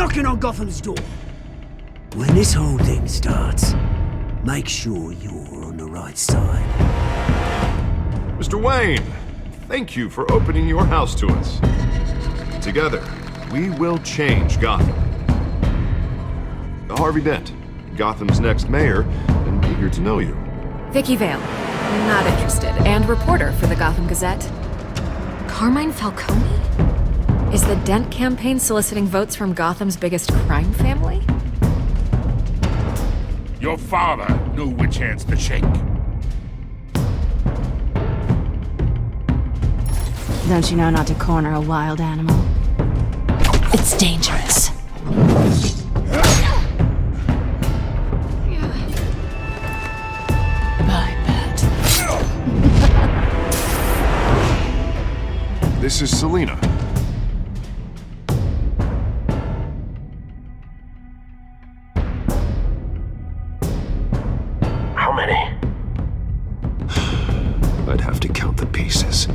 knocking on Gotham's door. When this whole thing starts, make sure you're on the right side. Mr. Wayne, thank you for opening your house to us. Together, we will change Gotham. Harvey Dent, Gotham's next mayor, and eager to know you. Vicky Vale, not interested, and reporter for the Gotham Gazette. Carmine Falcone? Is the Dent campaign soliciting votes from Gotham's biggest crime family? Your father knew which hands to shake. Don't you know not to corner a wild animal? It's dangerous. Bye, Pat. This is Selina. How many? I'd have to count the pieces.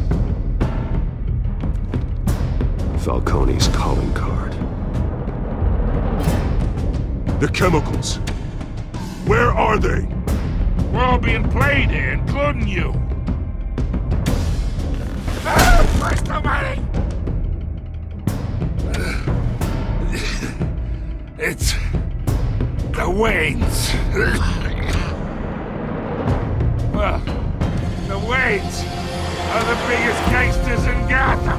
Falcone's calling card. The chemicals. Where are they? We're all being played here, including you. Where's the money? It's the Waynes. Well, the Waynes are the biggest gangsters in Gotham.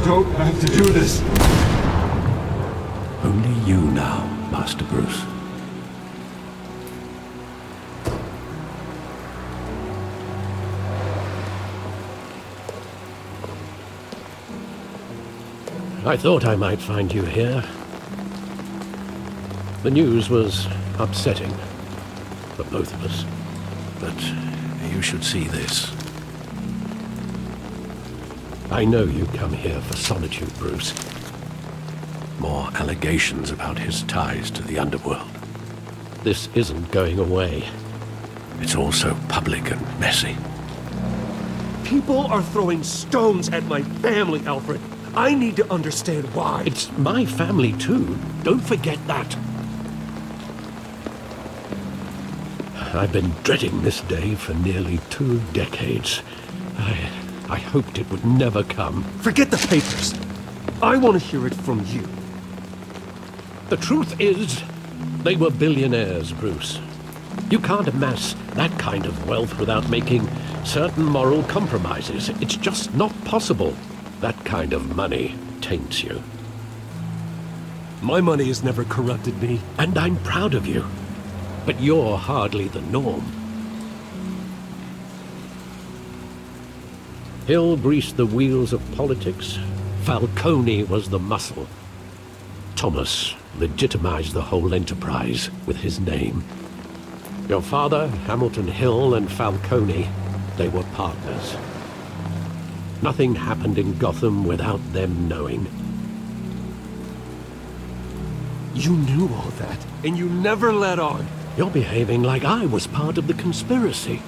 Don't have to do this. Only you now, Master Bruce. I thought I might find you here. The news was upsetting for both of us. But you should see this. I know you come here for solitude, Bruce. More allegations about his ties to the underworld. This isn't going away. It's all so public and messy. People are throwing stones at my family, Alfred. I need to understand why. It's my family too. Don't forget that. I've been dreading this day for nearly 2 decades. I hoped it would never come. Forget the papers. I want to hear it from you. The truth is, they were billionaires, Bruce. You can't amass that kind of wealth without making certain moral compromises. It's just not possible. That kind of money taints you. My money has never corrupted me. And I'm proud of you. But you're hardly the norm. Hill greased the wheels of politics. Falcone was the muscle. Thomas legitimized the whole enterprise with his name. Your father, Hamilton Hill, and Falcone, they were partners. Nothing happened in Gotham without them knowing. You knew all that, and you never let on. You're behaving like I was part of the conspiracy.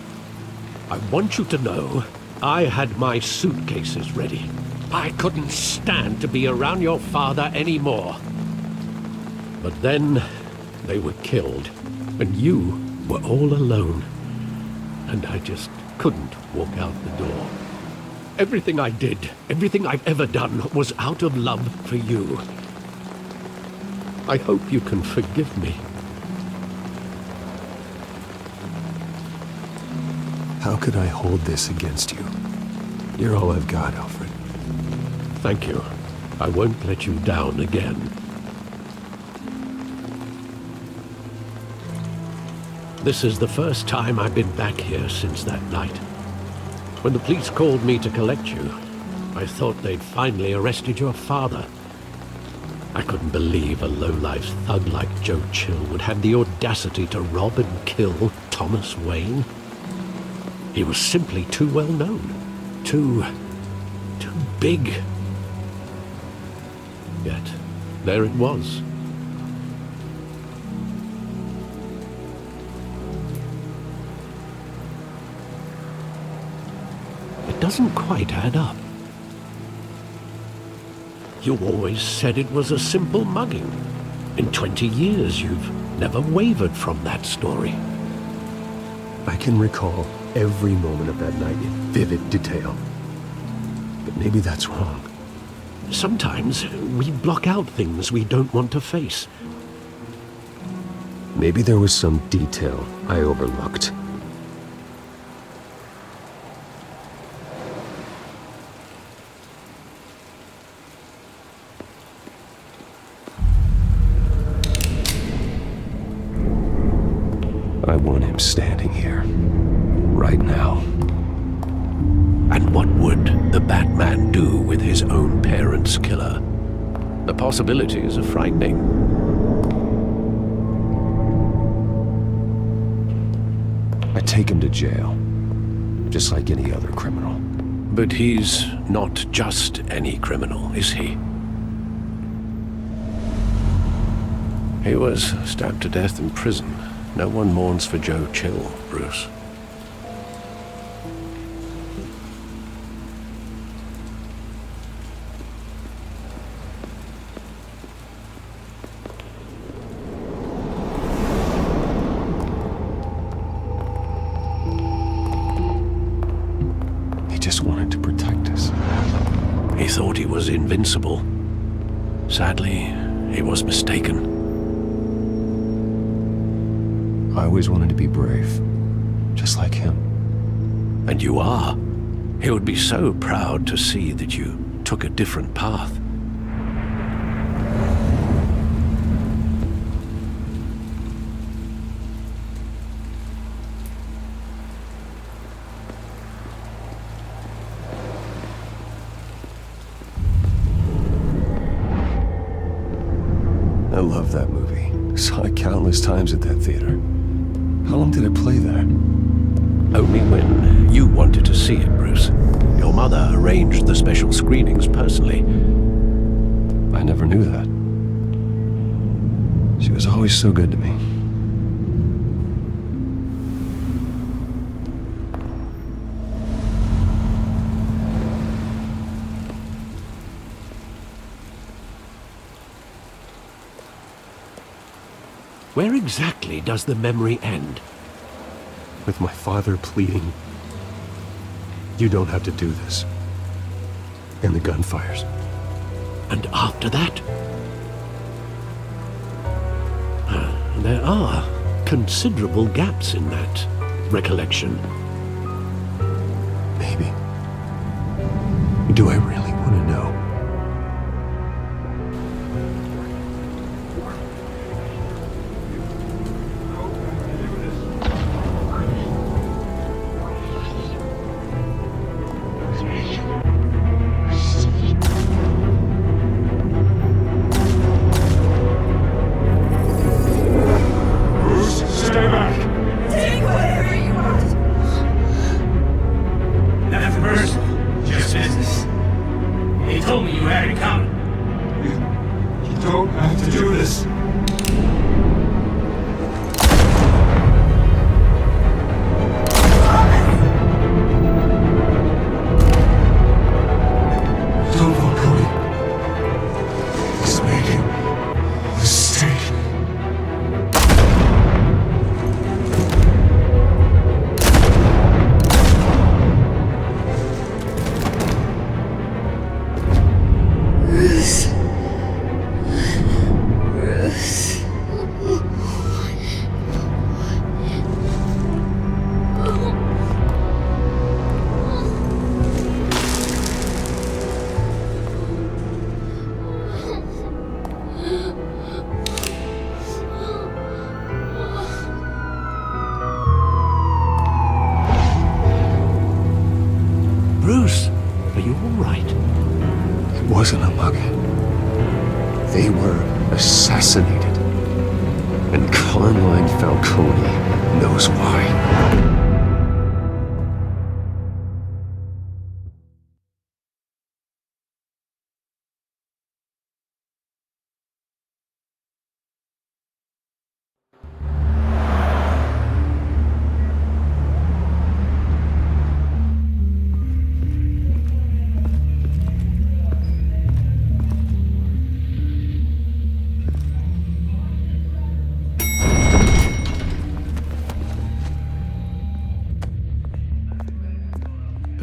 I want you to know I had my suitcases ready. I couldn't stand to be around your father anymore. But then they were killed, and you were all alone. And I just couldn't walk out the door. Everything I did, everything I've ever done, was out of love for you. I hope you can forgive me. How could I hold this against you? You're all I've got, Alfred. Thank you. I won't let you down again. This is the first time I've been back here since that night. When the police called me to collect you, I thought they'd finally arrested your father. I couldn't believe a low-life thug like Joe Chill would have the audacity to rob and kill Thomas Wayne. He was simply too well known. Too big. Yet, there it was. It doesn't quite add up. You always said it was a simple mugging. In 20 years, you've never wavered from that story. I can recall every moment of that night in vivid detail. But maybe that's wrong. Sometimes we block out things we don't want to face. Maybe there was some detail I overlooked. I want him standing here, right now. And what would the Batman do with his own parents' killer? The possibilities are frightening. I take him to jail, just like any other criminal. But he's not just any criminal, is he? He was stabbed to death in prison. No one mourns for Joe Chill, Bruce. He just wanted to protect us. He thought he was invincible. Sadly, he was mistaken. I always wanted to be brave, just like him. And you are. He would be so proud to see that you took a different path. I love that movie. Saw it countless times at that theater. How long did it play there? Only when you wanted to see it, Bruce. Your mother arranged the special screenings personally. I never knew that. She was always so good to me. Where exactly does the memory end? With my father pleading, "You don't have to do this." And the gunfires. And after that? There are considerable gaps in that recollection. Maybe. Do I really want to know? wasn't a mug. They were assassinated. And Carmine Falcone knows why.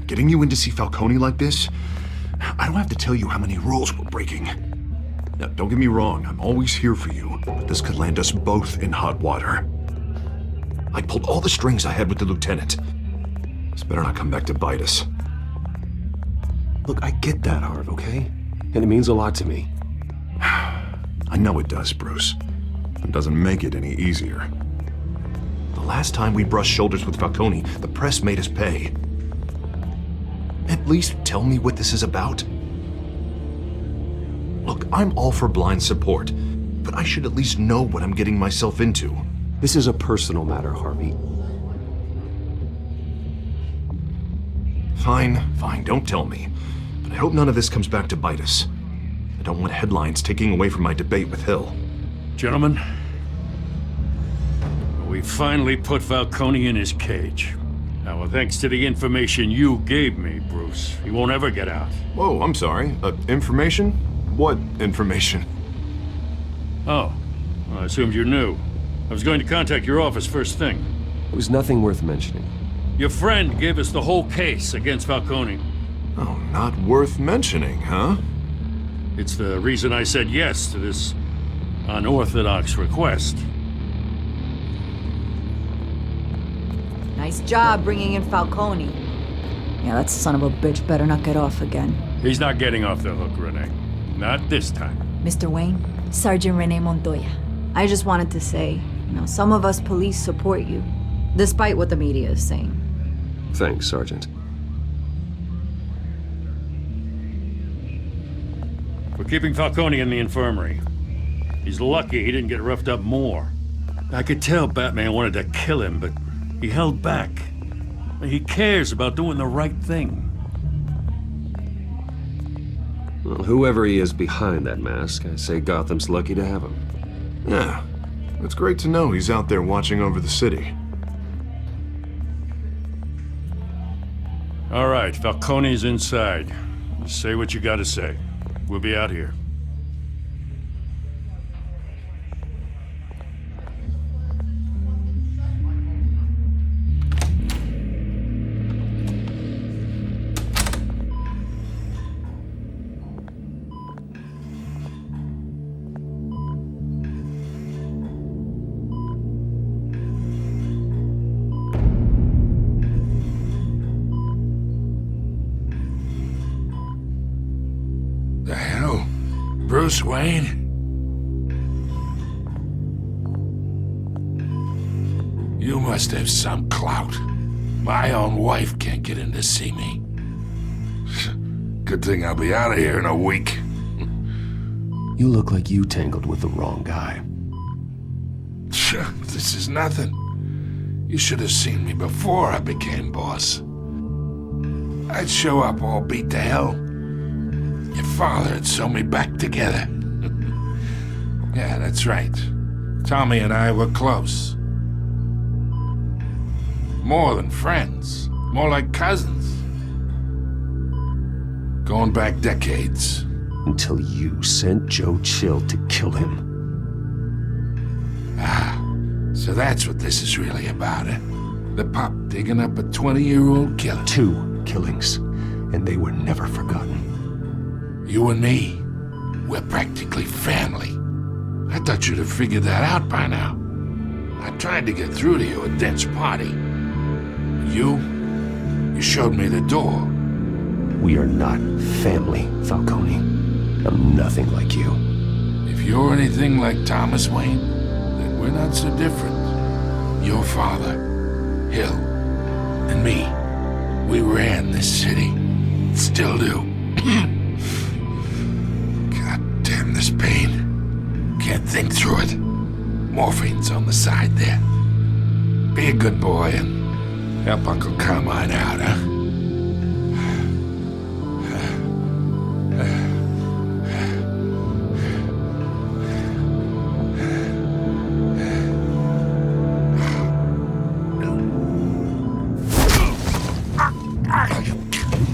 Getting you in to see Falcone like this? I don't have to tell you how many rules we're breaking. Now, don't get me wrong, I'm always here for you, but this could land us both in hot water. I pulled all the strings I had with the lieutenant. This better not come back to bite us. Look, I get that, Harv, okay? And it means a lot to me. I know it does, Bruce. It doesn't make it any easier. The last time we brushed shoulders with Falcone, the press made us pay. At least tell me what this is about. Look, I'm all for blind support, but I should at least know what I'm getting myself into. This is a personal matter, Harvey. Fine, don't tell me. But I hope none of this comes back to bite us. I don't want headlines taking away from my debate with Hill. Gentlemen, we finally put Falcone in his cage. Now, thanks to the information you gave me, Bruce, he won't ever get out. Whoa, I'm sorry. Information? What information? Oh, well, I assumed you knew. I was going to contact your office first thing. It was nothing worth mentioning. Your friend gave us the whole case against Falcone. Oh, not worth mentioning, huh? It's the reason I said yes to this unorthodox request. Nice job bringing in Falcone. Yeah, that son of a bitch better not get off again. He's not getting off the hook, Renee. Not this time. Mr. Wayne, Sergeant Renee Montoya. I just wanted to say, some of us police support you, despite what the media is saying. Thanks, Sergeant. We're keeping Falcone in the infirmary. He's lucky he didn't get roughed up more. I could tell Batman wanted to kill him, but he held back. He cares about doing the right thing. Well, whoever he is behind that mask, I say Gotham's lucky to have him. Yeah, it's great to know he's out there watching over the city. All right, Falcone's inside. Just say what you gotta say. We'll be out here. The hell? Bruce Wayne? You must have some clout. My own wife can't get in to see me. Good thing I'll be out of here in a week. You look like you tangled with the wrong guy. This is nothing. You should have seen me before I became boss. I'd show up all beat to hell. Your father had sewn me back together. Yeah, that's right. Tommy and I were close. More than friends. More like cousins. Going back decades. Until you sent Joe Chill to kill him. Ah, so that's what this is really about, eh? The pup digging up a 20-year-old killer. 2 killings, and they were never forgotten. You and me, we're practically family. I thought you'd have figured that out by now. I tried to get through to you at Dent's party. You showed me the door. We are not family, Falcone. I'm nothing like you. If you're anything like Thomas Wayne, then we're not so different. Your father, Hill, and me, we ran this city. Still do. pain. Can't think through it. Morphine's on the side there. Be a good boy and help Uncle Carmine out, huh?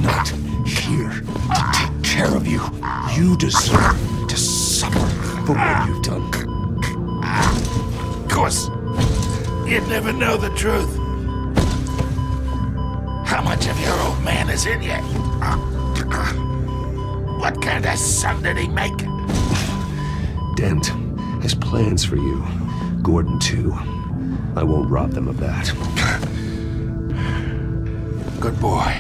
Not here to take care of you. You deserve to suffer for what you've done. Of course, you'd never know the truth. How much of your old man is in you? What kind of son did he make? Dent has plans for you. Gordon, too. I won't rob them of that. Good boy.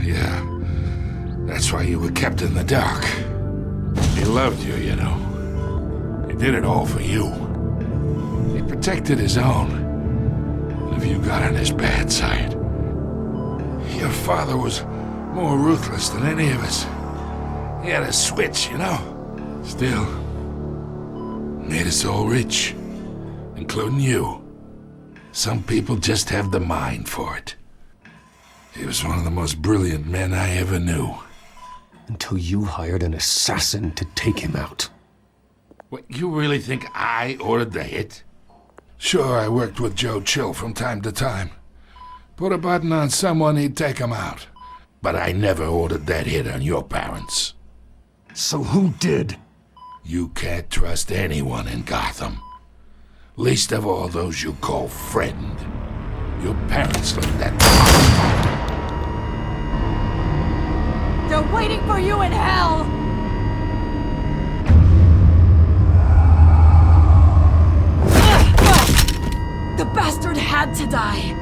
Yeah. That's why you were kept in the dark. He loved you, you know. He did it all for you. He protected his own. And if you got on his bad side, your father was more ruthless than any of us. He had a switch, you know. Still, made us all rich, including you. Some people just have the mind for it. He was one of the most brilliant men I ever knew. Until you hired an assassin to take him out. What, you really think I ordered the hit? Sure, I worked with Joe Chill from time to time. Put a button on someone, he'd take him out. But I never ordered that hit on your parents. So who did? You can't trust anyone in Gotham. Least of all those you call friend. Your parents looked that. They're waiting for you in hell! The bastard had to die!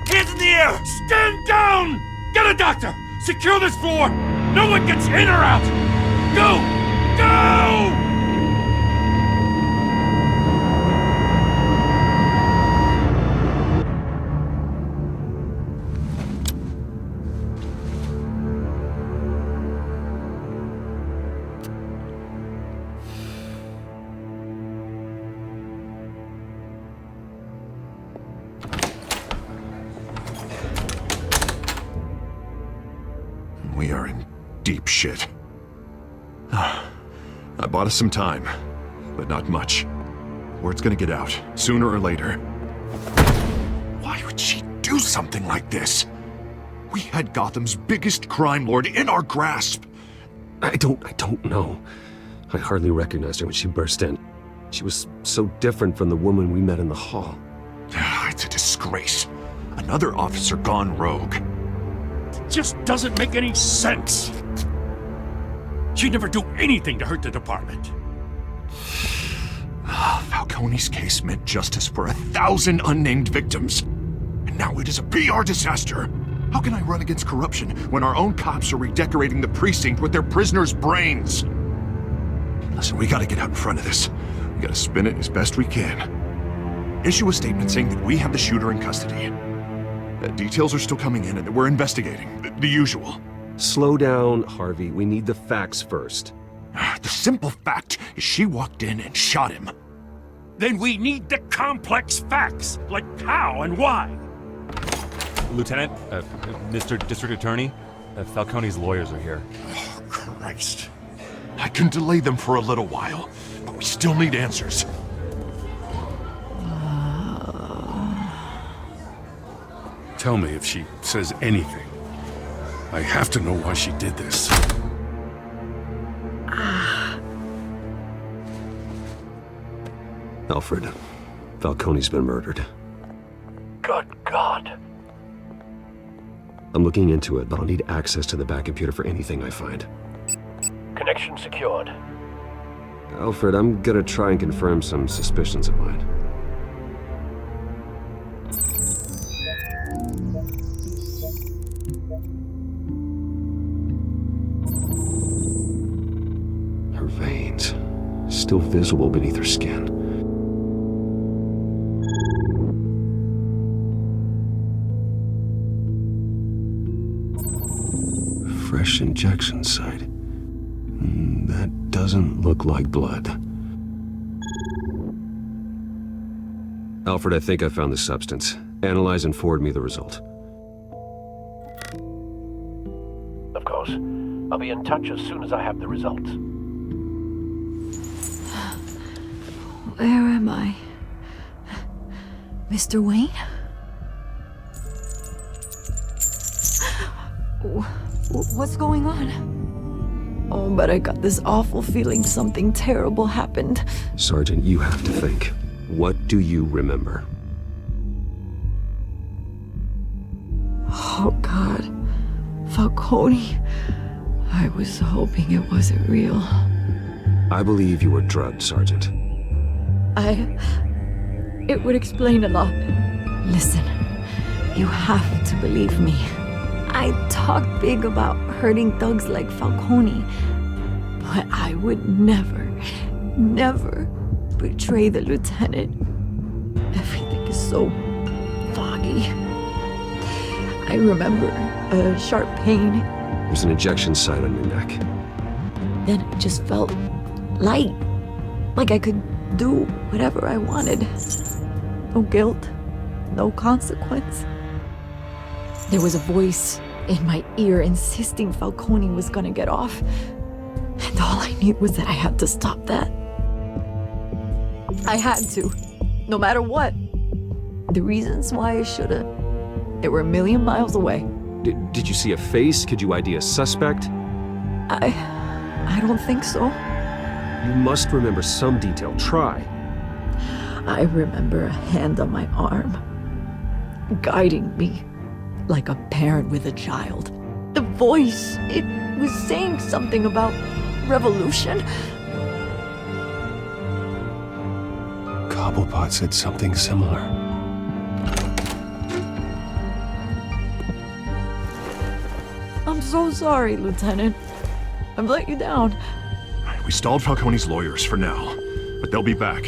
Hands in the air! Stand down! Get a doctor! Secure this floor! No one gets in or out! Go! Go! We are in deep shit. I bought us some time, but not much. Word's gonna get out, sooner or later. Why would she do something like this? We had Gotham's biggest crime lord in our grasp. I don't know. I hardly recognized her when she burst in. She was so different from the woman we met in the hall. It's a disgrace. Another officer gone rogue. It just doesn't make any sense. She'd never do anything to hurt the department. Falcone's case meant justice for 1,000 unnamed victims. And now it is a PR disaster. How can I run against corruption when our own cops are redecorating the precinct with their prisoners' brains? Listen, we gotta get out in front of this. We gotta spin it as best we can. Issue a statement saying that we have the shooter in custody. Details are still coming in and that we're investigating. The usual. Slow down, Harvey. We need the facts first. The simple fact is she walked in and shot him. Then we need the complex facts, like how and why. Lieutenant, Mr. District Attorney, Falcone's lawyers are here. Oh, Christ. I can delay them for a little while, but we still need answers. Tell me if she says anything. I have to know why she did this. Alfred, Falcone's been murdered. Good God. I'm looking into it, but I'll need access to the back computer for anything I find. Connection secured. Alfred, I'm gonna try and confirm some suspicions of mine. Her veins, still visible beneath her skin. fresh injection site. That doesn't look like blood. Alfred, I think I found the substance. Analyze and forward me the result. Of course. I'll be in touch as soon as I have the results. Where am I? Mr. Wayne? What's going on? Oh, but I got this awful feeling something terrible happened. Sergeant, you have to think. What do you remember? Oh, God. Falcone. I was hoping it wasn't real. I believe you were drugged, Sergeant. It would explain a lot. Listen, you have to believe me. I talked big about hurting thugs like Falcone, but I would never betray the lieutenant. Everything is so foggy. I remember a sharp pain. There's an injection site on your neck. Then it just felt light, like I could do whatever I wanted. No guilt, no consequence. There was a voice in my ear insisting Falcone was gonna get off. And all I knew was that I had to stop that. I had to, no matter what. The reasons why I should've, they were a million miles away. Did you see a face? Could you ID a suspect? I don't think so. You must remember some detail. Try. I remember a hand on my arm, guiding me like a parent with a child. The voice, it was saying something about revolution. Cobblepot said something similar. I'm so sorry, Lieutenant. I've let you down. We stalled Falcone's lawyers for now, but they'll be back.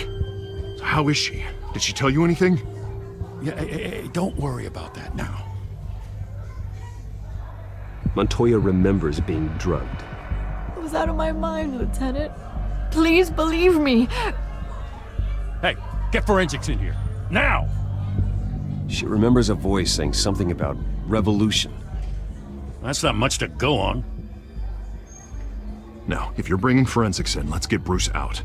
So how is she? Did she tell you anything? Yeah, hey, don't worry about that now. Montoya remembers being drugged. I was out of my mind, Lieutenant. Please believe me. Hey, get forensics in here. Now! She remembers a voice saying something about revolution. That's not much to go on. Now, if you're bringing forensics in, let's get Bruce out.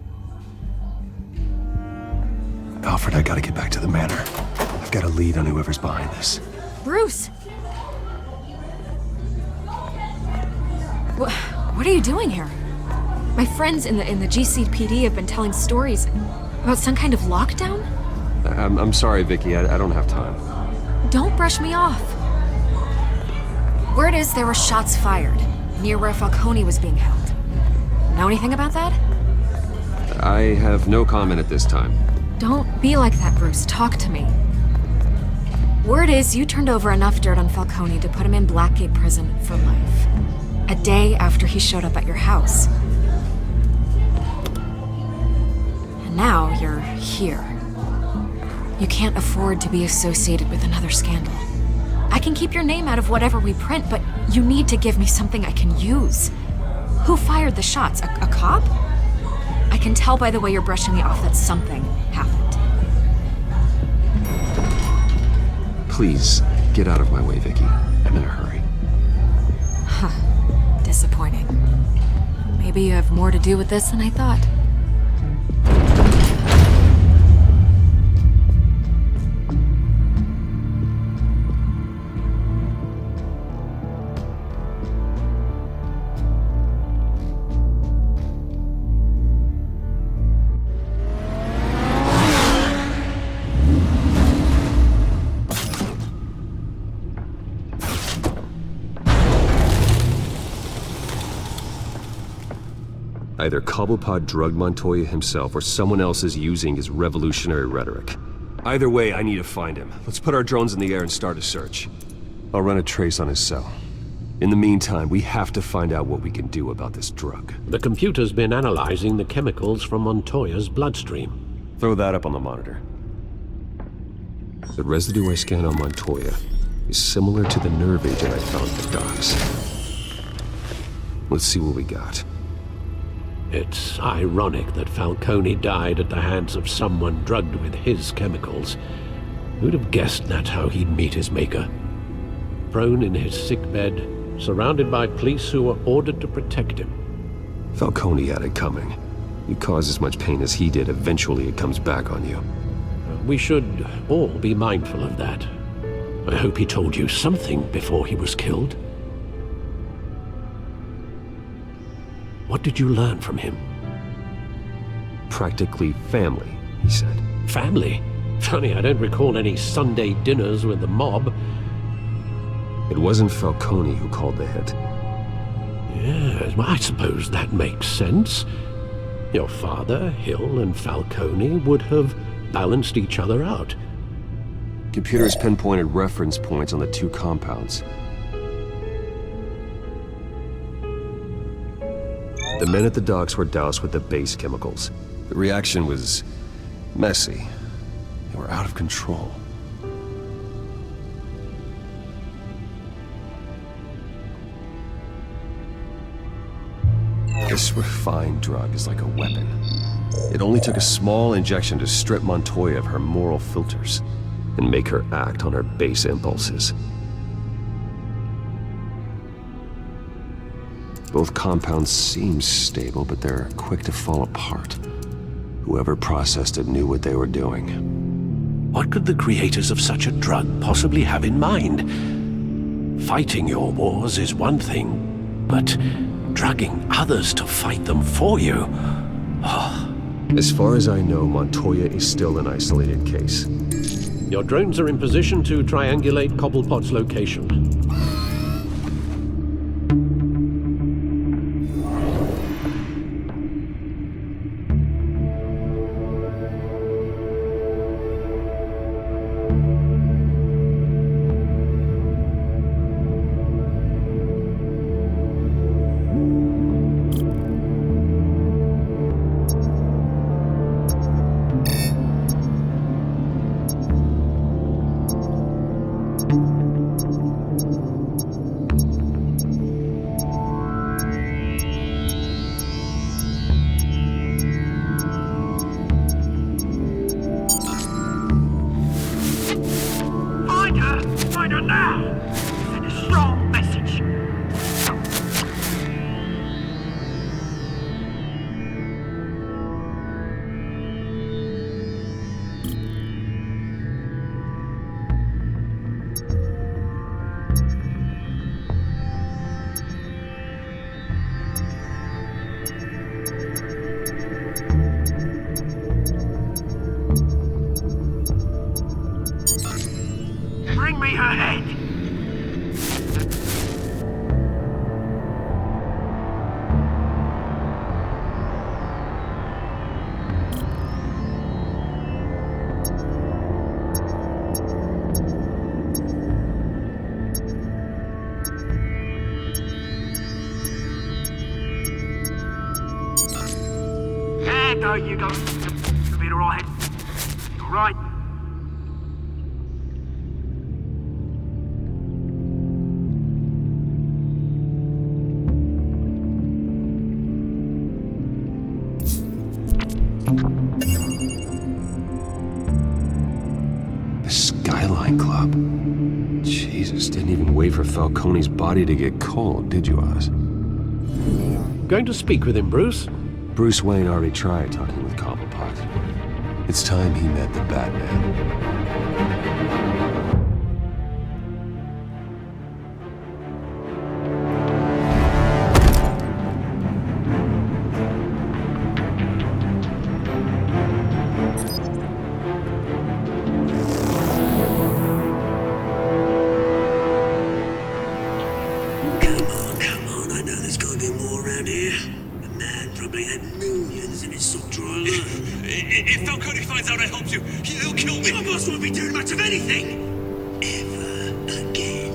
Alfred, I gotta get back to the manor. I've got a lead on whoever's behind this. Bruce! What are you doing here? My friends in the GCPD have been telling stories about some kind of lockdown? I'm sorry, Vicky. I don't have time. Don't brush me off. Word is there were shots fired near where Falcone was being held. Know anything about that? I have no comment at this time. Don't be like that, Bruce. Talk to me. Word is you turned over enough dirt on Falcone to put him in Blackgate Prison for life. A day after he showed up at your house. And now you're here. You can't afford to be associated with another scandal. I can keep your name out of whatever we print, but you need to give me something I can use. Who fired the shots? A cop? I can tell by the way you're brushing me off that something happened. Please, get out of my way, Vicky. I'm in a hurry. Huh. Disappointing. Maybe you have more to do with this than I thought. Either Cobblepot drugged Montoya himself or someone else is using his revolutionary rhetoric. Either way, I need to find him. Let's put our drones in the air and start a search. I'll run a trace on his cell. In the meantime, we have to find out what we can do about this drug. The computer's been analyzing the chemicals from Montoya's bloodstream. Throw that up on the monitor. The residue I scanned on Montoya is similar to the nerve agent I found at the docks. Let's see what we got. It's ironic that Falcone died at the hands of someone drugged with his chemicals. Who'd have guessed that's how he'd meet his maker? Prone in his sickbed, surrounded by police who were ordered to protect him. Falcone had it coming. You cause as much pain as he did, eventually it comes back on you. We should all be mindful of that. I hope he told you something before he was killed. What did you learn from him? Practically family, he said. Family? Funny, I don't recall any Sunday dinners with the mob. It wasn't Falcone who called the hit. Yes, well, I suppose that makes sense. Your father, Hill, and Falcone would have balanced each other out. Computers pinpointed reference points on the two compounds. The men at the docks were doused with the base chemicals. The reaction was messy. They were out of control. This refined drug is like a weapon. It only took a small injection to strip Montoya of her moral filters and make her act on her base impulses. Both compounds seem stable, but they're quick to fall apart. Whoever processed it knew what they were doing. What could the creators of such a drug possibly have in mind? Fighting your wars is one thing, but drugging others to fight them for you? Oh. As far as I know, Montoya is still an isolated case. Your drones are in position to triangulate Cobblepot's location. Find her now! Send a strong message! Bring me her head! There you go. You'll be alright. Alright. The Skyline Club. Jesus, didn't even wait for Falcone's body to get cold, did you, Oz? Going to speak with him, Bruce? Bruce Wayne already tried talking with Cobblepot. It's time he met the Batman. Come on, I know there's gotta be more around here. Probably had millions in his sock drawer alone. If Falcone finds out I helped you, he'll kill me. Your boss won't be doing much of anything! Ever again.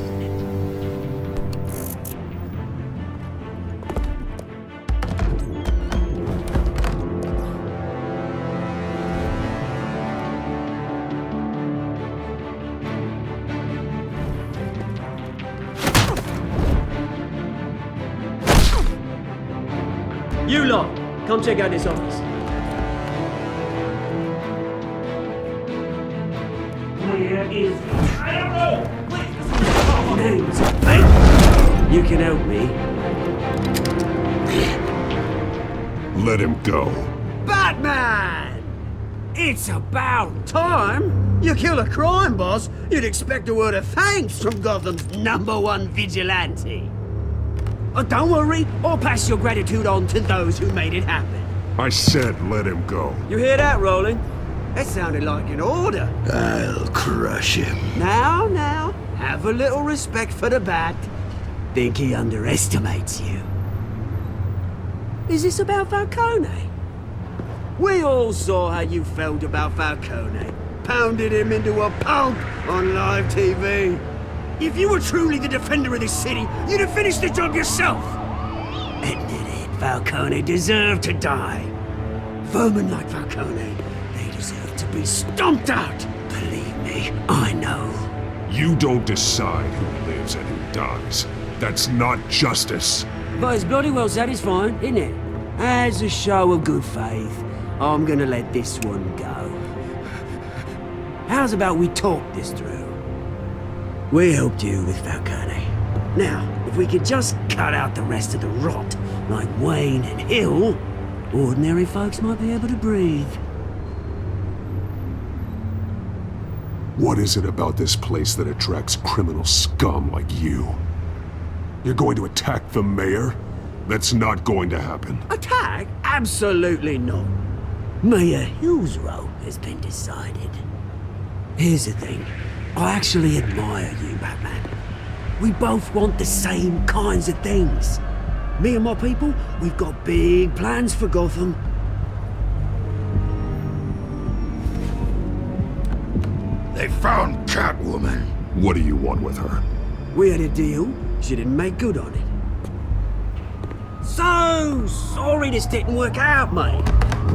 You lot, come check out this office. Where is... Names, mate. You can help me. Let him go. Batman! It's about time. You kill a crime boss, you'd expect a word of thanks from Gotham's #1 vigilante. Oh, don't worry, I'll pass your gratitude on to those who made it happen. I said let him go. You hear that, Roland? That sounded like an order. I'll crush him. Now, have a little respect for the Bat. Think he underestimates you. Is this about Falcone? We all saw how you felt about Falcone. Pounded him into a pulp on live TV. If you were truly the defender of this city, you'd have finished the job yourself. Admit it, Falcone deserved to die. Vermin like Falcone, they deserve to be stomped out. Believe me, I know. You don't decide who lives and who dies. That's not justice. But it's bloody well satisfying, isn't it? As a show of good faith, I'm gonna let this one go. How's about we talk this through? We helped you with Falcone. Now, if we could just cut out the rest of the rot, like Wayne and Hill, ordinary folks might be able to breathe. What is it about this place that attracts criminal scum like you? You're going to attack the mayor? That's not going to happen. Attack? Absolutely not. Mayor Hill's role has been decided. Here's the thing. I actually admire you, Batman. We both want the same kinds of things. Me and my people, we've got big plans for Gotham. They found Catwoman. What do you want with her? We had a deal. She didn't make good on it. So sorry this didn't work out, mate.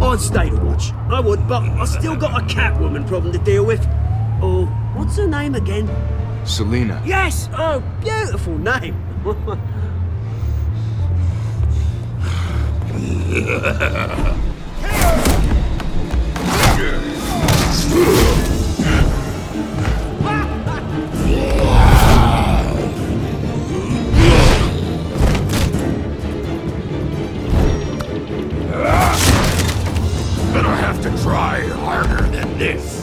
I'd stay to watch. I would, but I still got a Catwoman problem to deal with. Oh, what's her name again? Selina. Yes! Oh, beautiful name. Gonna have to try harder than this.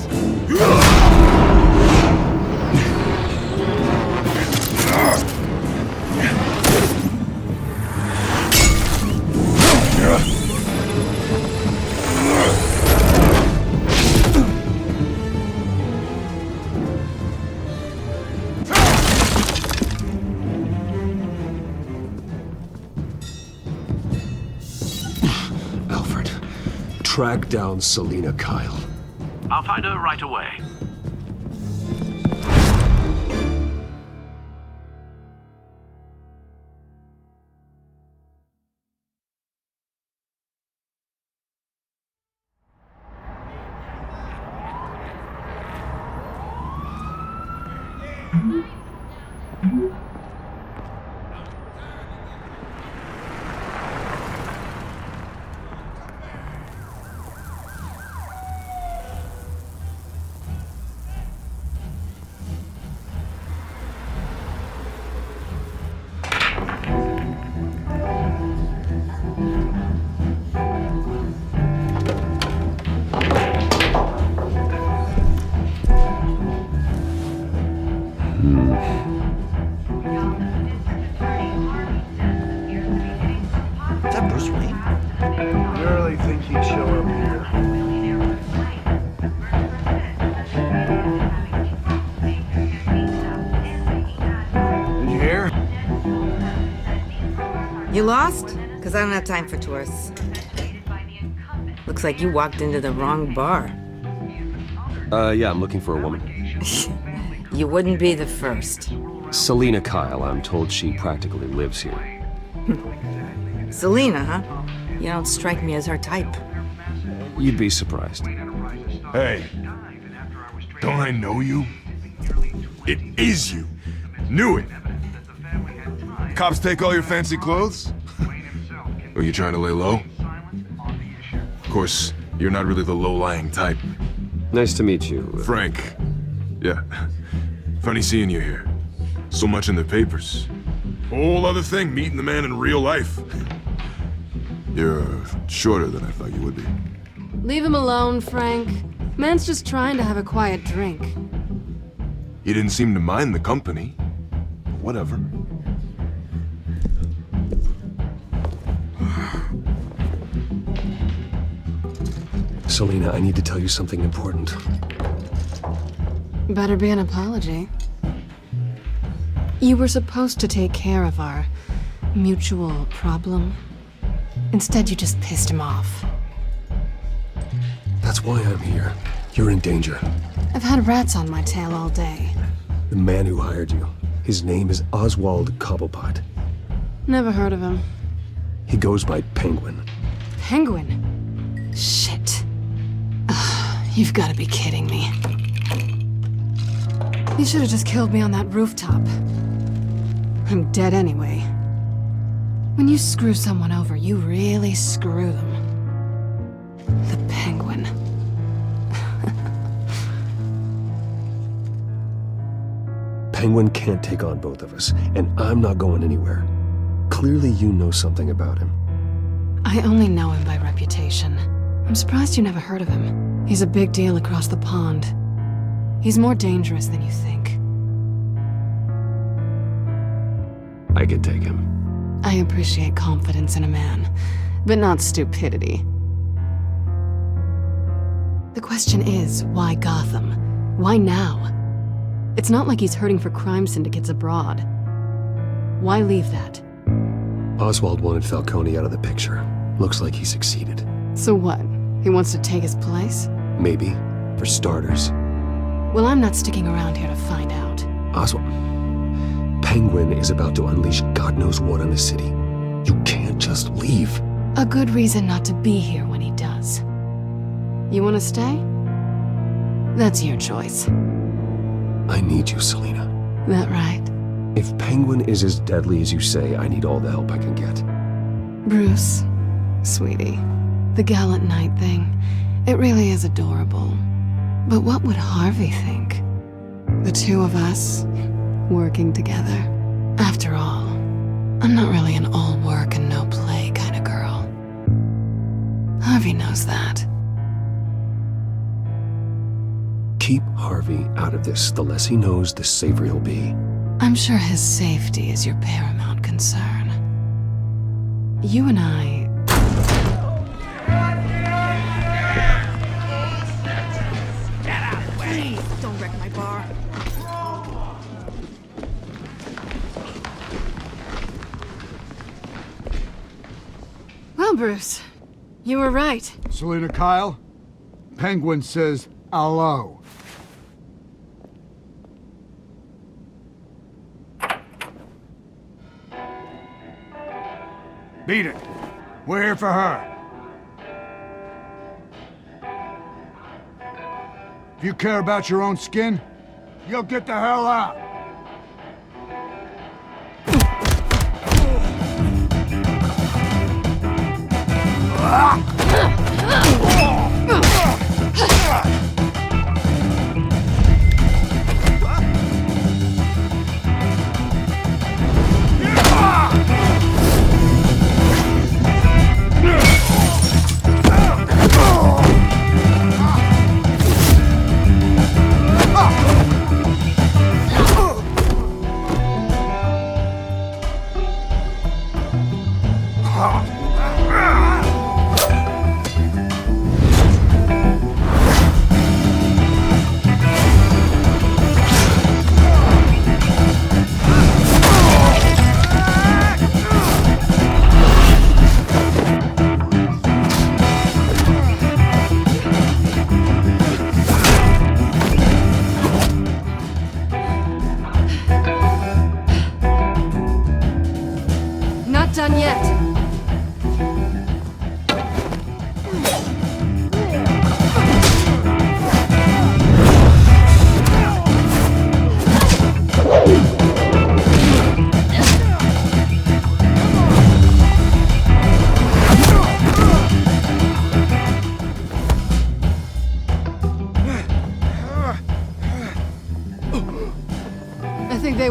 Alfred, track down Selina Kyle. I'll find her right away. Is that Bruce Wayne? I really think he'd show up here. Did you hear? You lost? Because I don't have time for tourists. Looks like you walked into the wrong bar. Yeah, I'm looking for a woman. You wouldn't be the first. Selina Kyle, I'm told she practically lives here. Selina, huh? You don't strike me as her type. You'd be surprised. Hey, don't I know you? It is you. Knew it. Cops take all your fancy clothes? Are you trying to lay low? Of course, you're not really the low-lying type. Nice to meet you. Frank. Yeah. Funny seeing you here. So much in the papers. Whole other thing, meeting the man in real life. You're shorter than I thought you would be. Leave him alone, Frank. Man's just trying to have a quiet drink. He didn't seem to mind the company. Whatever. Selina, I need to tell you something important. Better be an apology. You were supposed to take care of our mutual problem. Instead, you just pissed him off. That's why I'm here. You're in danger. I've had rats on my tail all day. The man who hired you, his name is Oswald Cobblepot. Never heard of him. He goes by Penguin. Penguin? Shit. You've got to be kidding me. You should have just killed me on that rooftop. I'm dead anyway. When you screw someone over, you really screw them. The Penguin. Penguin can't take on both of us, and I'm not going anywhere. Clearly you know something about him. I only know him by reputation. I'm surprised you never heard of him. He's a big deal across the pond. He's more dangerous than you think. I can take him. I appreciate confidence in a man, but not stupidity. The question is, why Gotham? Why now? It's not like he's hurting for crime syndicates abroad. Why leave that? Oswald wanted Falcone out of the picture. Looks like he succeeded. So what? He wants to take his place? Maybe. For starters. Well, I'm not sticking around here to find out. Oswald... Penguin is about to unleash God knows what on the city. You can't just leave. A good reason not to be here when he does. You want to stay? That's your choice. I need you, Selina. That right? If Penguin is as deadly as you say, I need all the help I can get. Bruce, sweetie, the gallant knight thing, it really is adorable. But what would Harvey think? The two of us, working together. After all, I'm not really an all work and no play kind of girl. Harvey knows that. Keep Harvey out of this. The less he knows, the safer he'll be. I'm sure his safety is your paramount concern. You and I... Get out of the way! Please, don't wreck my bar. Well, Bruce, you were right. Selina Kyle, Penguin says hello. Beat it. We're here for her. If you care about your own skin, you'll get the hell out. Not done yet.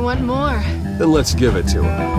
want more? Then let's give it to him.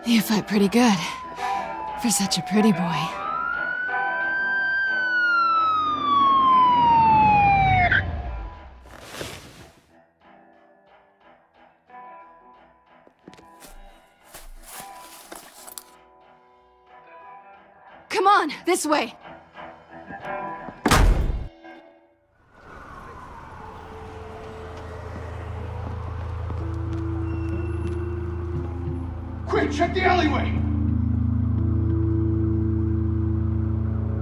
You fight pretty good. For such a pretty boy. Come on, this way! Quick, check the alleyway!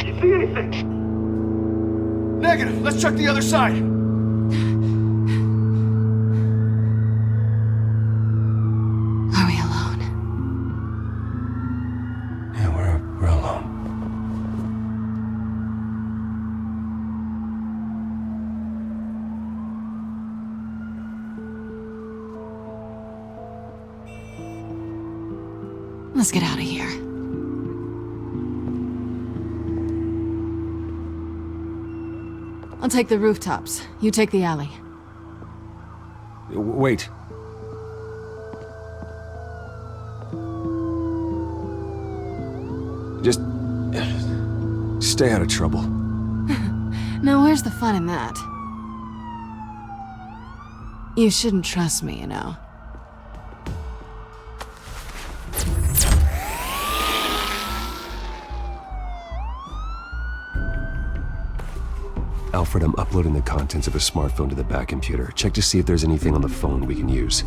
You see anything? Negative. Let's check the other side. Are we alone? Yeah, we're alone. Let's get out of here. I'll take the rooftops. You take the alley. Wait. Just stay out of trouble. Now, where's the fun in that? You shouldn't trust me, you know. Alfred, I'm uploading the contents of a smartphone to the back computer. Check to see if there's anything on the phone we can use.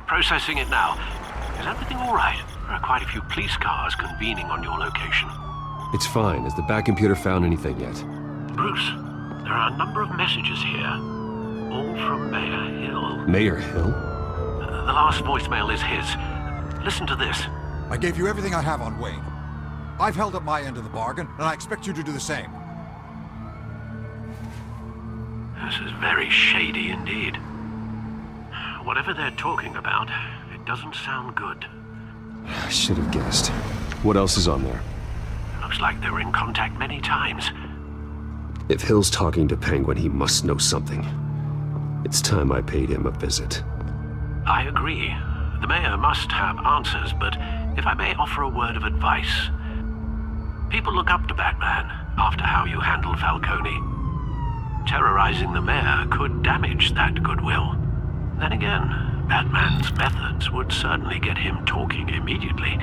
Processing it now. Is everything all right? There are quite a few police cars convening on your location. It's fine. Has the back computer found anything yet? Bruce, there are a number of messages here. All from Mayor Hill. Mayor Hill? The last voicemail is his. Listen to this. I gave you everything I have on Wayne. I've held up my end of the bargain, and I expect you to do the same. This is very shady indeed. Whatever they're talking about, it doesn't sound good. I should have guessed. What else is on there? Looks like they were in contact many times. If Hill's talking to Penguin, he must know something. It's time I paid him a visit. I agree. The mayor must have answers, but if I may offer a word of advice. People look up to Batman after how you handled Falcone. Terrorizing the mayor could damage that goodwill. Then again, Batman's methods would certainly get him talking immediately.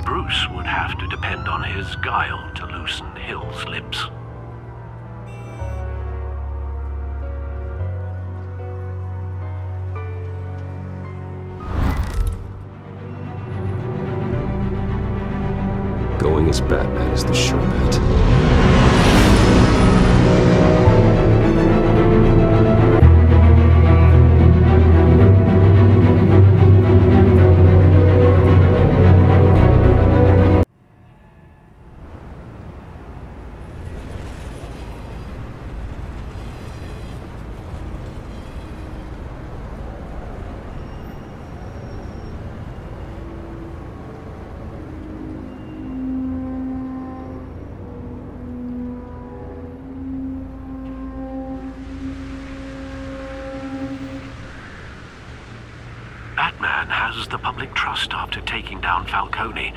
Bruce would have to depend on his guile to loosen Hill's lips. Going as Batman is the sure bet. Batman has the public trust after taking down Falcone.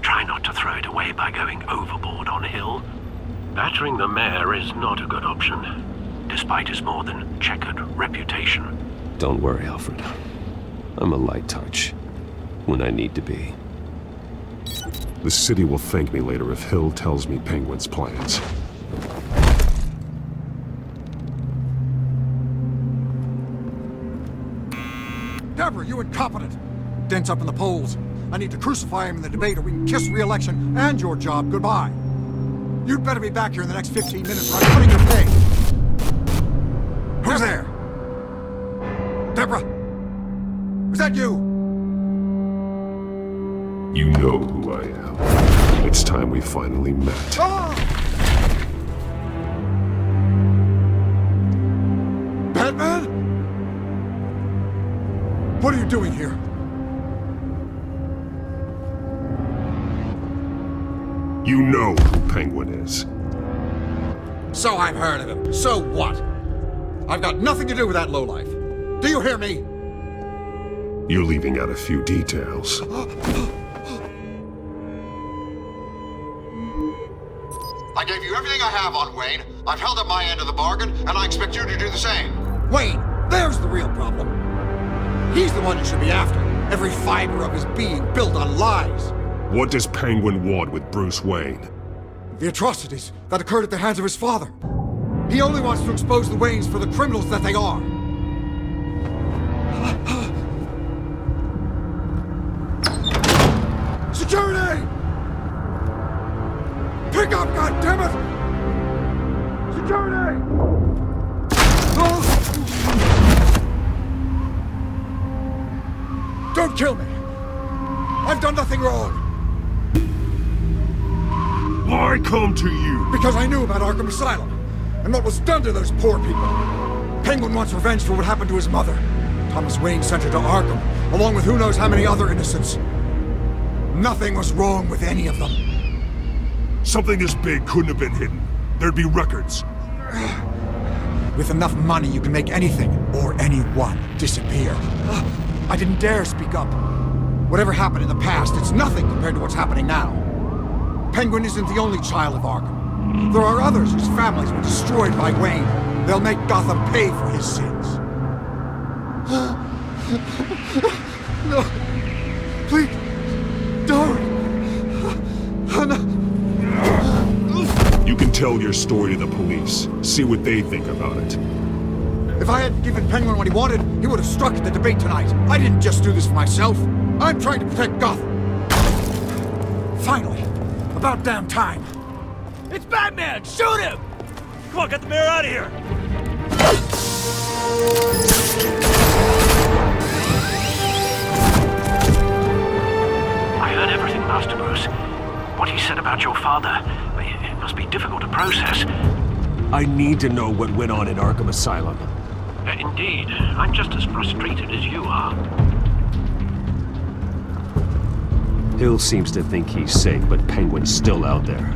Try not to throw it away by going overboard on Hill. Battering the mayor is not a good option, despite his more than checkered reputation. Don't worry, Alfred. I'm a light touch. When I need to be. The city will thank me later if Hill tells me Penguin's plans. you incompetent! Dents up in the polls. I need to crucify him in the debate or we can kiss re-election and your job goodbye. You'd better be back here in the next 15 minutes or I'm cutting your pay. Who's there? Deborah? Is that you? You know who I am. It's time we finally met. Batman? What are you doing here? You know who Penguin is. So I've heard of him. So what? I've got nothing to do with that lowlife. Do you hear me? You're leaving out a few details. I gave you everything I have on Wayne. I've held up my end of the bargain, and I expect you to do the same. Wayne, there's the real problem. He's the one you should be after. Every fiber of his being built on lies. What does Penguin want with Bruce Wayne? The atrocities that occurred at the hands of his father. He only wants to expose the Waynes for the criminals that they are. Security! Pick up, goddammit! Security! Don't kill me! I've done nothing wrong! Why come to you? Because I knew about Arkham Asylum, and what was done to those poor people. Penguin wants revenge for what happened to his mother. Thomas Wayne sent her to Arkham, along with who knows how many other innocents. Nothing was wrong with any of them. Something this big couldn't have been hidden. There'd be records. With enough money, you can make anything, or anyone, disappear. I didn't dare speak up. Whatever happened in the past, it's nothing compared to what's happening now. Penguin isn't the only child of Arkham. There are others whose families were destroyed by Wayne. They'll make Gotham pay for his sins. No. Please. Don't. No. You can tell your story to the police. See what they think about it. If I hadn't given Penguin what he wanted, he would have struck at the debate tonight. I didn't just do this for myself. I'm trying to protect Gotham. Finally. About damn time. It's Batman! Shoot him! Come on, get the mayor out of here! I heard everything, Master Bruce. What he said about your father, it must be difficult to process. I need to know what went on in Arkham Asylum. Indeed. I'm just as frustrated as you are. Hill seems to think he's safe, but Penguin's still out there.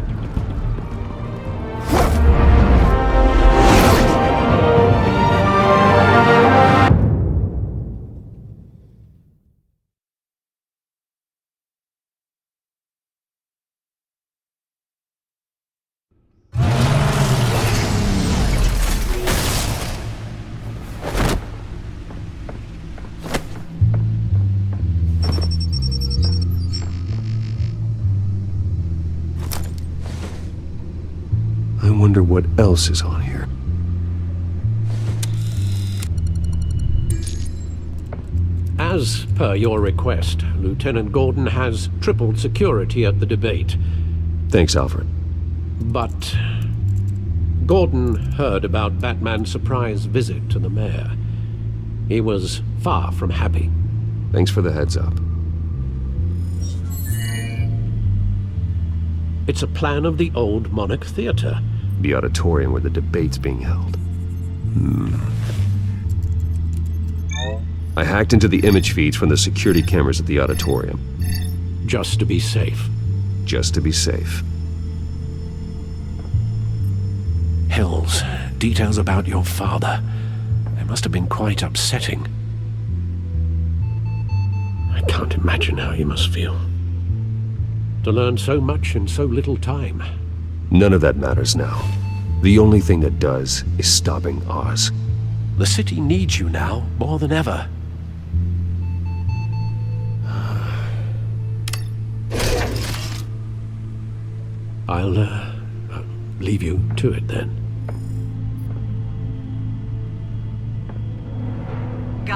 I wonder what else is on here. As per your request, Lieutenant Gordon has tripled security at the debate. Thanks, Alfred. But Gordon heard about Batman's surprise visit to the mayor. He was far from happy. Thanks for the heads up. It's a plan of the old Monarch Theater. The auditorium where the debate's being held. I hacked into the image feeds from the security cameras at the auditorium. Just to be safe. Just to be safe. Hills, details about your father. They must have been quite upsetting. I can't imagine how you must feel. To learn so much in so little time. None of that matters now. The only thing that does is stopping Oz. The city needs you now, more than ever. I'll leave you to it then.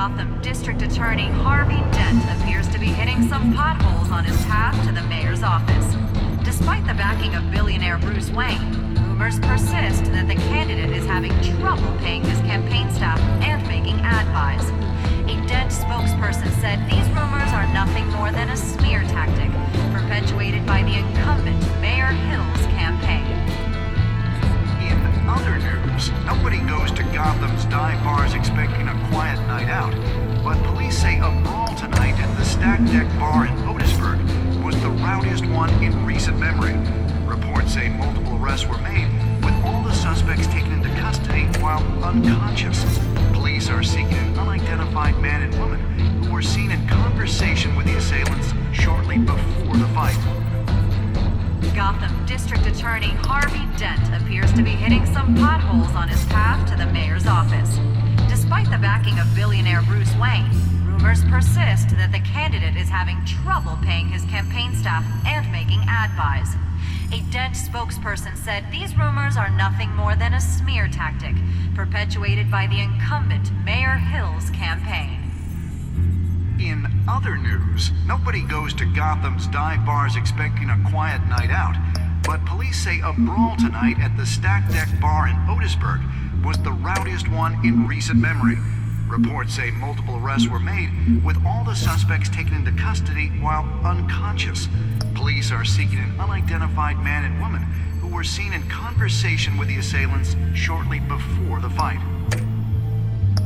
Gotham District Attorney Harvey Dent appears to be hitting some potholes on his path to the mayor's office. Despite the backing of billionaire Bruce Wayne, rumors persist that the candidate is having trouble paying his campaign staff and making ad buys. A Dent spokesperson said these rumors are nothing more than a smear tactic perpetuated by the incumbent Mayor Hill's campaign. In other news, nobody goes to Gotham's dive bars expecting a quiet night out, but police say a brawl tonight at the Stack Deck Bar in Otisburg was the rowdiest one in recent memory. Reports say multiple arrests were made, with all the suspects taken into custody while unconscious. Police are seeking an unidentified man and woman who were seen in conversation with the assailants shortly before the fight. Gotham District Attorney Harvey Dent appears to be hitting some potholes on his path to the mayor's office. Despite the backing of billionaire Bruce Wayne, rumors persist that the candidate is having trouble paying his campaign staff and making ad buys. A Dent spokesperson said these rumors are nothing more than a smear tactic perpetuated by the incumbent Mayor Hill's campaign. In other news, nobody goes to Gotham's dive bars expecting a quiet night out, but police say a brawl tonight at the Stack Deck Bar in Otisburg was the rowdiest one in recent memory. Reports say multiple arrests were made, with all the suspects taken into custody while unconscious. Police are seeking an unidentified man and woman who were seen in conversation with the assailants shortly before the fight.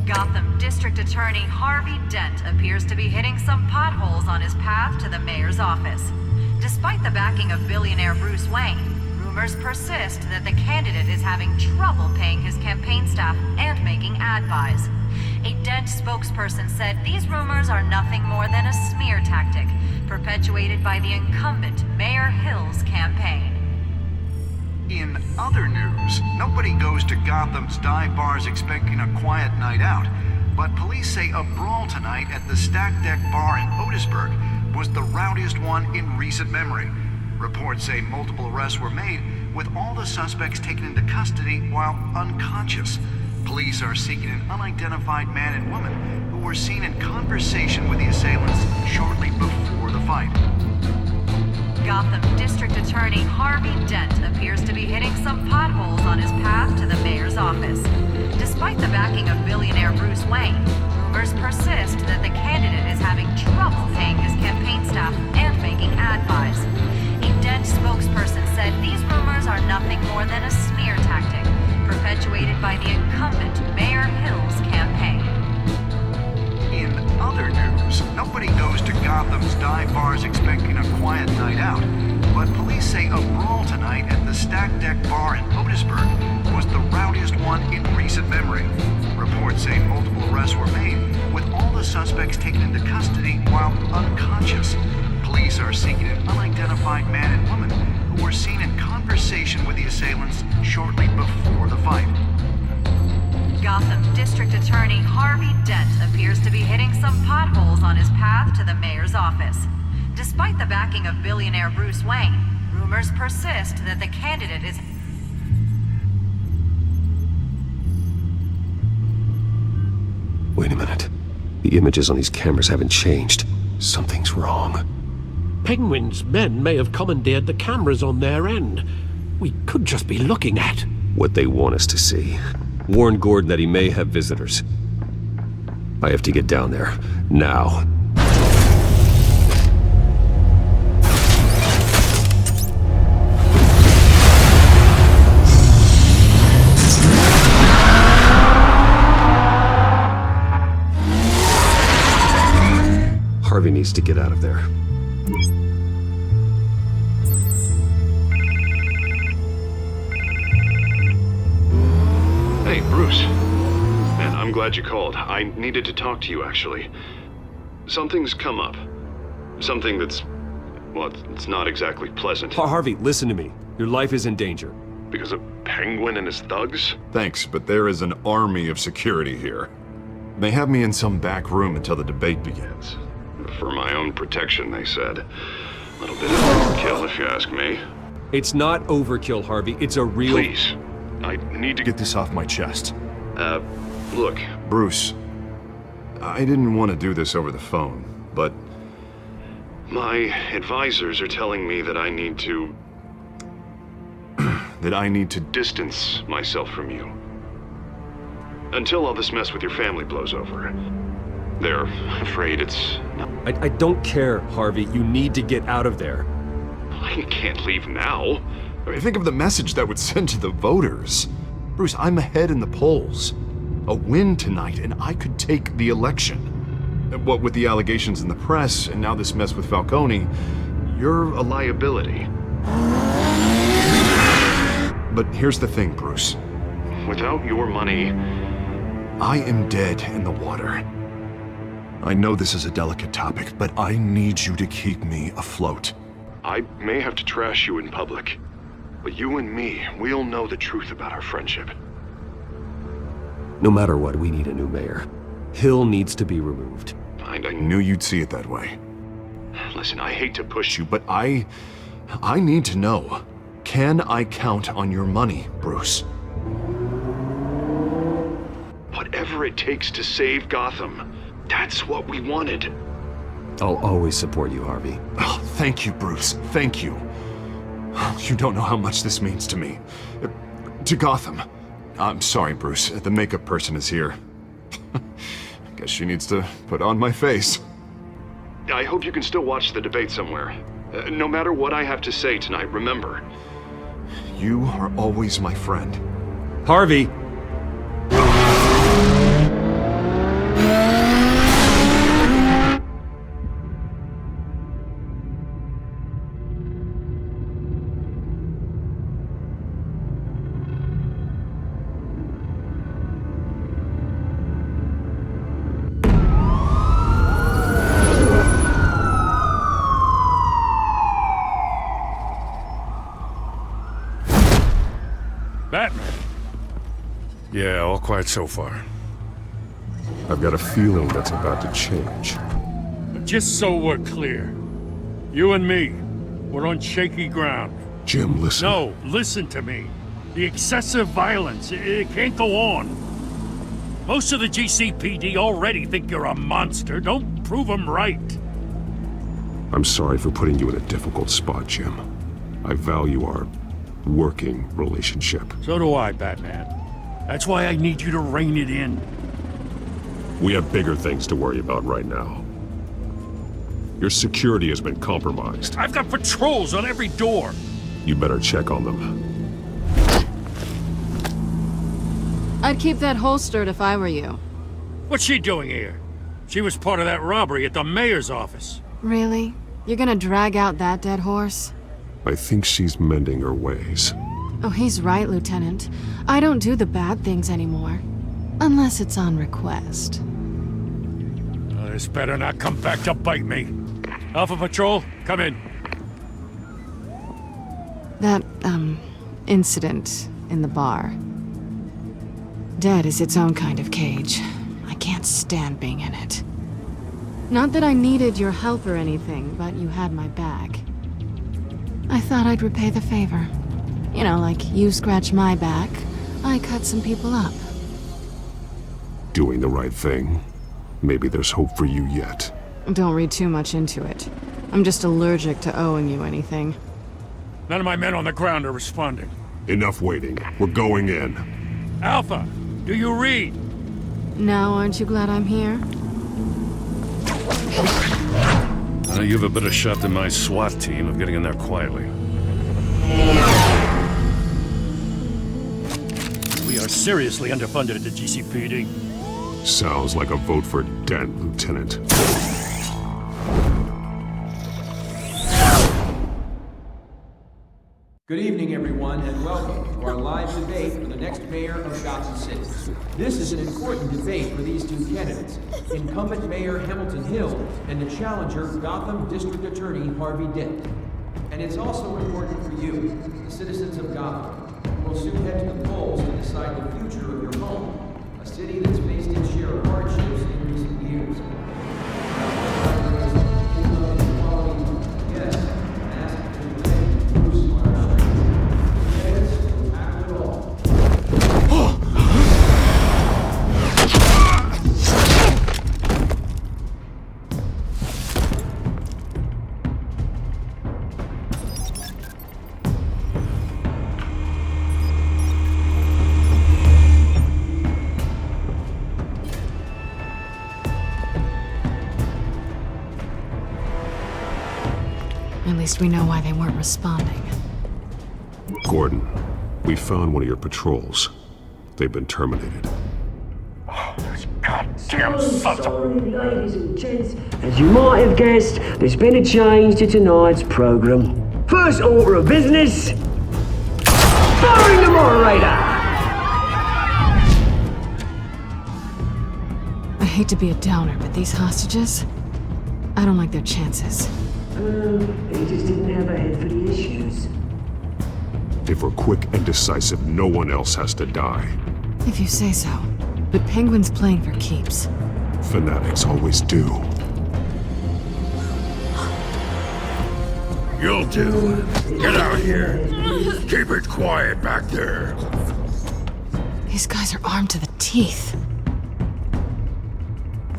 Gotham District Attorney Harvey Dent appears to be hitting some potholes on his path to the mayor's office. Despite the backing of billionaire Bruce Wayne, rumors persist that the candidate is having trouble paying his campaign staff and making ad buys. A Dent spokesperson said these rumors are nothing more than a smear tactic perpetuated by the incumbent Mayor Hill's campaign. In other news, nobody goes to Gotham's dive bars expecting a quiet night out, but police say a brawl tonight at the Stack Deck Bar in Otisburg was the rowdiest one in recent memory. Reports say multiple arrests were made, with all the suspects taken into custody while unconscious. Police are seeking an unidentified man and woman who were seen in conversation with the assailants shortly before the fight. Gotham District Attorney Harvey Dent appears to be hitting some potholes on his path to the mayor's office. Despite the backing of billionaire Bruce Wayne, rumors persist that the candidate is having trouble paying his campaign staff and making ad buys. A Dent spokesperson said these rumors are nothing more than a smear tactic perpetuated by the incumbent Mayor Hill's campaign. In other news, nobody goes to Gotham's dive bars expecting a quiet night out, but police say a brawl tonight at the Stack Deck Bar in Otisburg was the rowdiest one in recent memory. Reports say multiple arrests were made, with all the suspects taken into custody while unconscious. Police are seeking an unidentified man and woman who were seen in conversation with the assailants shortly before the fight. Gotham District Attorney Harvey Dent appears to be hitting some potholes on his path to the mayor's office. Despite the backing of billionaire Bruce Wayne, rumors persist that the candidate is... Wait a minute. The images on these cameras haven't changed. Something's wrong. Penguin's men may have commandeered the cameras on their end. We could just be looking at what they want us to see. Warn Gordon that he may have visitors. I have to get down there. Now. Harvey needs to get out of there. Hey, Bruce. Man, I'm glad you called. I needed to talk to you, actually. Something's come up. Something that's... well, it's not exactly pleasant. Harvey, listen to me. Your life is in danger. Because of Penguin and his thugs? Thanks, but there is an army of security here. They have me in some back room until the debate begins. For my own protection, they said. A little bit of overkill, if you ask me. It's not overkill, Harvey. It's a real... Please. I need to get this off my chest. Look. Bruce, I didn't want to do this over the phone, but... My advisors are telling me that I need to... that I need to distance myself from you. Until all this mess with your family blows over. They're afraid it's... I don't care, Harvey. You need to get out of there. I can't leave now. I mean, think of the message that would send to the voters. Bruce, I'm ahead in the polls. A win tonight, and I could take the election. What with the allegations in the press, and now this mess with Falcone, you're a liability. But here's the thing, Bruce. Without your money... I am dead in the water. I know this is a delicate topic, but I need you to keep me afloat. I may have to trash you in public, but you and me, we'll know the truth about our friendship. No matter what, we need a new mayor. Hill needs to be removed. I knew you'd see it that way. Listen, I hate to push you, But I need to know. Can I count on your money, Bruce? Whatever it takes to save Gotham, that's what we wanted. I'll always support you, Harvey. Oh, thank you, Bruce. Thank you. You don't know how much this means to me. To Gotham. I'm sorry, Bruce. The makeup person is here. Guess she needs to put on my face. I hope you can still watch the debate somewhere. No matter what I have to say tonight, remember. You are always my friend. Harvey! Batman. Yeah, all quiet so far. I've got a feeling that's about to change. Just so we're clear, you and me, we're on shaky ground. Jim, listen. No, listen to me. The excessive violence, it can't go on. Most of the GCPD already think you're a monster. Don't prove them right. I'm sorry for putting you in a difficult spot, Jim. I value our working relationship. So do I, Batman. That's why I need you to rein it in. We have bigger things to worry about right now. Your security has been compromised. I've got patrols on every door. You better check on them. I'd keep that holstered if I were you. What's she doing here? She was part of that robbery at the mayor's office. Really? You're gonna drag out that dead horse? I think she's mending her ways. Oh, he's right, Lieutenant. I don't do the bad things anymore. Unless it's on request. Oh, this better not come back to bite me. Alpha Patrol, come in. That, incident in the bar. Dead is its own kind of cage. I can't stand being in it. Not that I needed your help or anything, but you had my back. I thought I'd repay the favor. You know, like you scratch my back, I cut some people up. Doing the right thing. Maybe there's hope for you yet. Don't read too much into it. I'm just allergic to owing you anything. None of my men on the ground are responding. Enough waiting. We're going in. Alpha, do you read? Now, aren't you glad I'm here? You have a better shot than my SWAT team of getting in there quietly. We are seriously underfunded at the GCPD. Sounds like a vote for Dent, Lieutenant. Good evening, everyone, and welcome to our live debate for the next mayor of Gotham City. This is an important debate for these two candidates, incumbent Mayor Hamilton Hill and the challenger, Gotham District Attorney Harvey Dent. And it's also important for you, the citizens of Gotham, who will soon head to the polls to decide the future of your home, a city that's faced its share of hardships in recent years. least we know why they weren't responding. Gordon, we found one of your patrols. They've been terminated. Goddamn sons of... Ladies and gents, as you might have guessed, there's been a change to tonight's program. First order of business... firing the moderator! I hate to be a downer, but these hostages... I don't like their chances. He just didn't have a head for the issues. If we're quick and decisive, no one else has to die. If you say so. But Penguin's playing for keeps. Fanatics always do. You'll do. Get out here. Keep it quiet back there. These guys are armed to the teeth.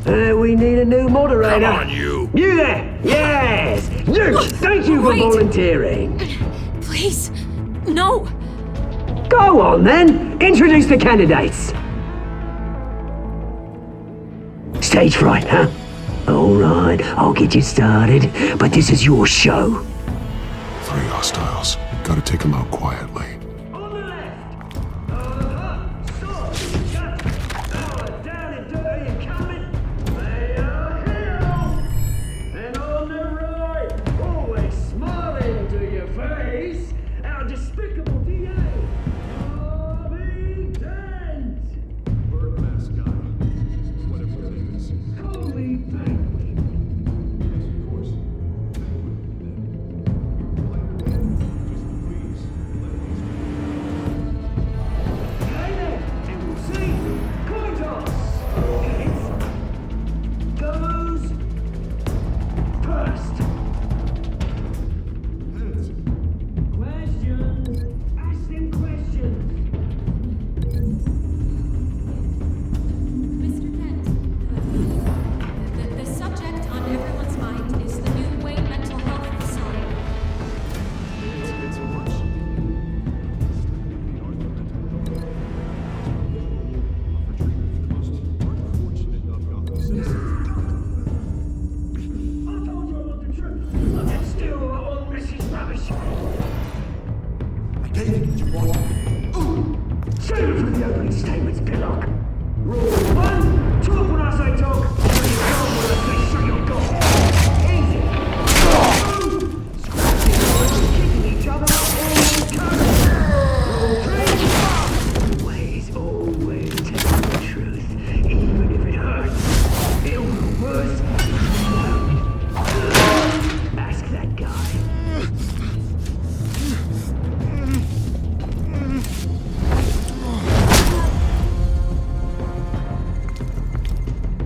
We need a new moderator. Come on, you. You there! Yes! You! Thank you for volunteering. Please, no. Go on then. Introduce the candidates. Stage fright, huh? All right, I'll get you started, but this is your show. 3 hostiles. Gotta take them out quietly.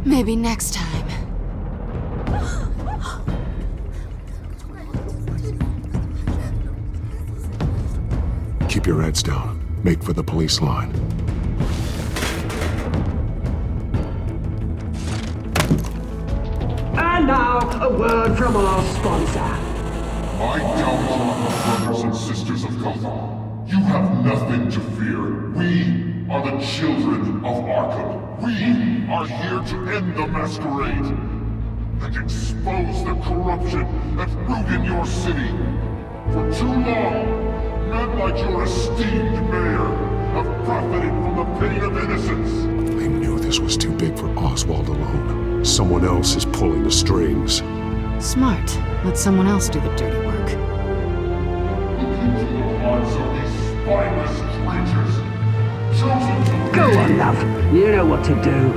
Maybe next time. Keep your heads down. Make for the police line. And now, a word from our sponsor. My downtrodden brothers and sisters of Gotham, you have nothing to fear. We are the children of Arkham. We are here to end the masquerade and expose the corruption that rooted your city. For too long, men like your esteemed mayor have profited from the pain of innocence. I knew this was too big for Oswald alone. Someone else is pulling the strings. Smart. Let someone else do the dirty work. Look into the hearts of these spineless creatures. Go on, love. You know what to do.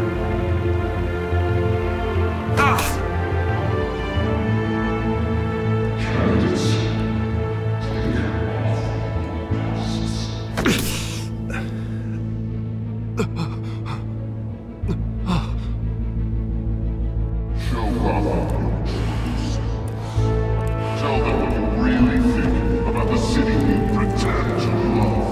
Tell them what you really think about the city you pretend to love.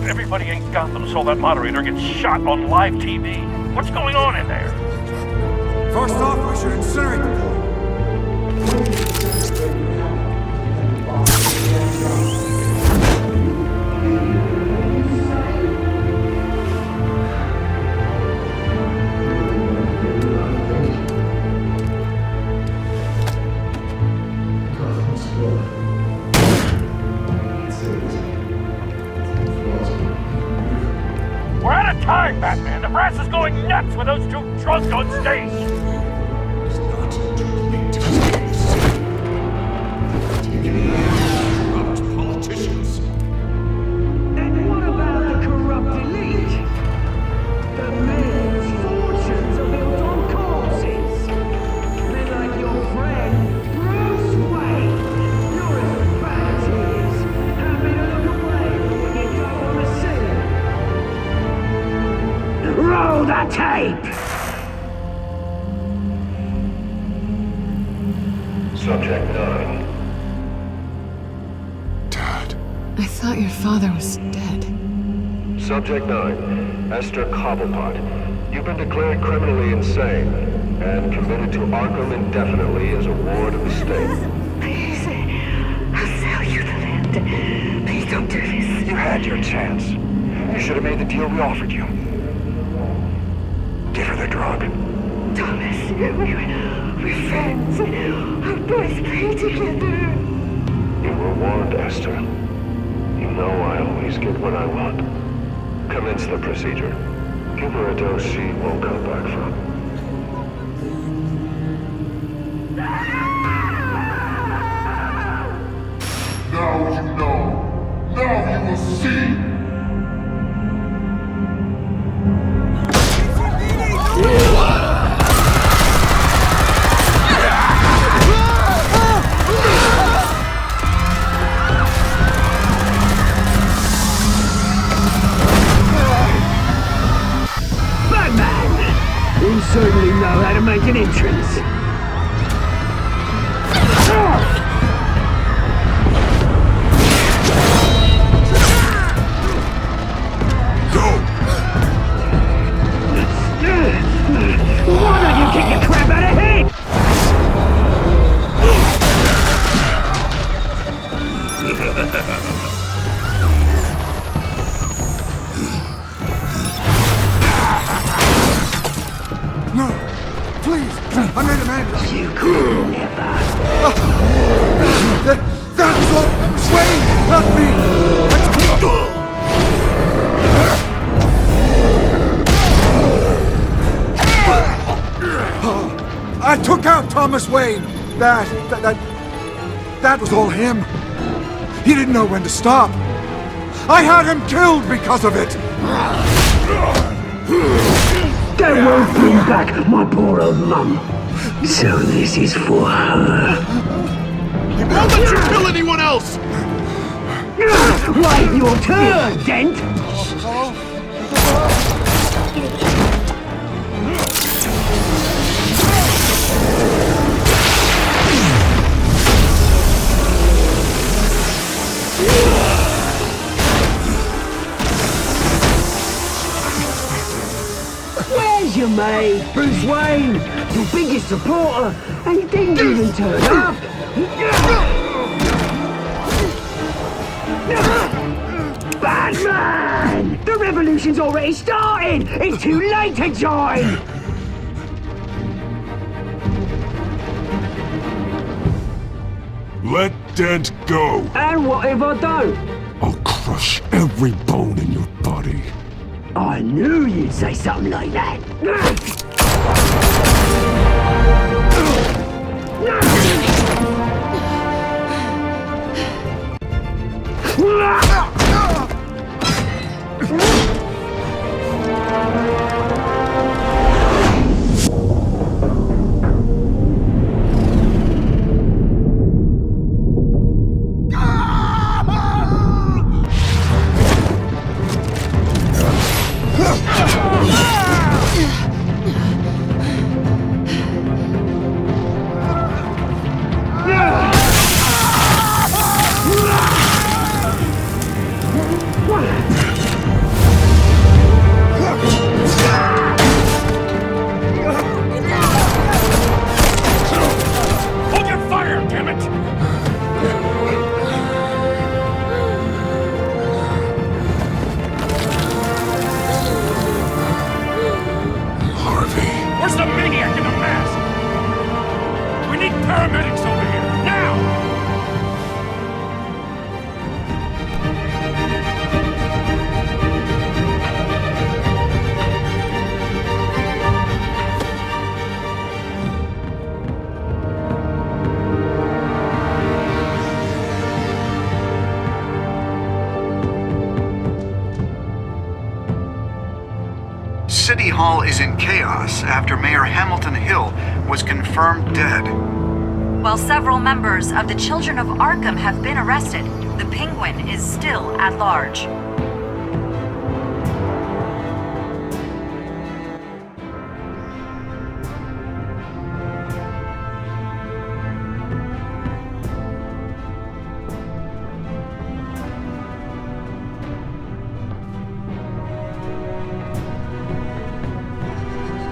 Everybody in Gotham saw that moderator get shot on live TV. What's going on in there? First off, we should incinerate the boy. That's where those two drunk on stage! Corrupt politicians. And what about the corrupt elite? The men's fortunes are built on corpses. Men like your friend, Bruce Wayne. You're as bad as he is. Happy to look away from when you don't want to see. Roll the tape! Subject 9. I thought your father was dead. Subject 9, Esther Cobblepot. You've been declared criminally insane and committed to Arkham indefinitely as a ward of the state. Please, I'll sell you the land. Please don't do this. You had your chance. You should have made the deal we offered you. Give her the drug. Thomas, we're friends. Our boys play together. You were warned, Esther. You know I always get what I want. Commence the procedure. Give her a dose she won't come back from. Now you know. Now you will see. You certainly know how to make an entrance. Go! Why don't you kick the crap out of him? No! Please! I made a man! You could never. That was all Swain, not me! I took out Thomas Wayne! That was all him! He didn't know when to stop! I had him killed because of it! That won't bring back my poor old mum. So this is for her. He won't let you kill anyone else! Wait your turn, Dent! Where's your mate, Bruce Wayne? Your biggest supporter, and he didn't even turn up. Batman! The revolution's already started! It's too late to join! Let Dent go! And what if I don't? I'll crush every bone in your body. I knew you'd say something like that. City Hall is in chaos after Mayor Hamilton Hill was confirmed dead. While several members of the Children of Arkham have been arrested, the Penguin is still at large.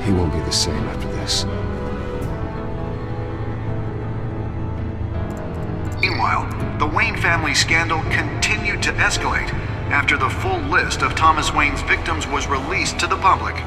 He won't be the same after this. Meanwhile, the Wayne family scandal continued to escalate after the full list of Thomas Wayne's victims was released to the public.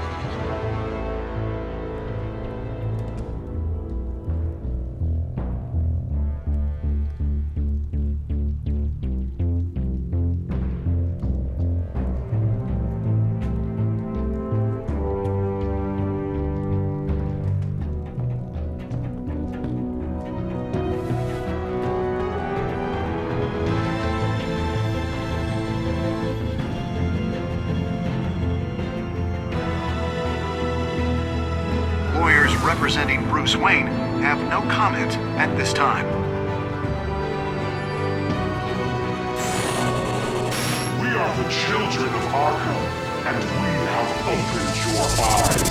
Lawyers representing Bruce Wayne have no comment at this time. We are the children of Arkham, and we have opened your eyes.